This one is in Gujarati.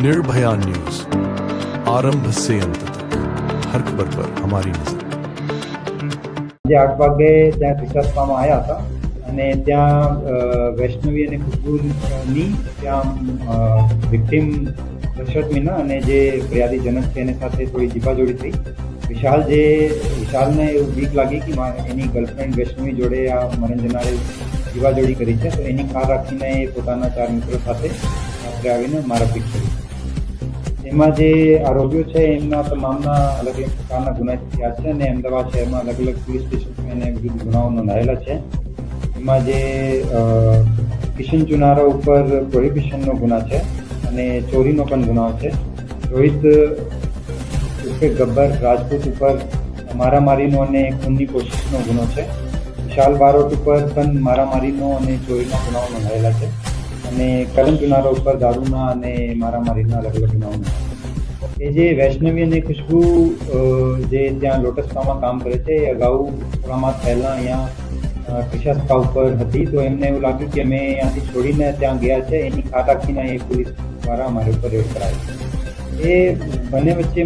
निर्भया न्यूज, आरंभ से अंत तक हर खबर पर हमारी नजर। જે 8 વાગે ત્યાં વિકાસવામાં આવ્યા હતા અને ત્યાં વૈષ્ણવી અને ખુશ્બુની ત્યાં વિક્ટીમ દશરથ મીના અને જે ફરિયાદી જનક છે એની સાથે થોડી જીપાજોડી થઈ. વિશાલને એવું બીક લાગી કે એની ગર્લફ્રેન્ડ વૈષ્ણવી જોડે આ મરણ જનારે જીવાજોડી કરી છે, તો એની કાર રાખીને એ પોતાના 4 મિત્રો સાથે રાત્રે આવીને મારપીટ કરી. એમાં જે આરોપીઓ છે એમના તમામના અલગ અલગ પ્રકારના ગુના થયા છે અને અમદાવાદ શહેરમાં અલગ અલગ પોલીસ સ્ટેશન એને વિરુદ્ધ ગુનાઓ નોંધાયેલા છે. એમાં જે કિશન ચુનારા ઉપર પ્રોહિબિશનનો ગુના છે અને ચોરીનો પણ ગુનાઓ છે. રોહિત ઉર્ફે ગબ્બર રાજપૂત ઉપર મારામારીનો અને ખૂનની કોશિશનો ગુનો છે. વિશાલ બારોટ ઉપર પણ મારામારીનો અને ચોરીના ગુનાઓ નોંધાયેલા છે અને કરણ ચુનારા ઉપર દારૂના અને મારામારીના અલગ અલગ ગુનાઓ. એ જે વૈષ્ણવી અને ખુશ્બુ જે ત્યાં લોટસ સ્પામાં કામ કરે છે એ અગાઉ થોડા માસ પહેલાં અહીંયા ટીશા સ્પા ઉપર હતી, તો એમને એવું લાગ્યું કે અમે અહીંયાથી છોડીને ત્યાં ગયા છે, એની કાર રાખીને એ પોલીસ દ્વારા અમારી ઉપર રેડ કરાવી. એ બંને વચ્ચે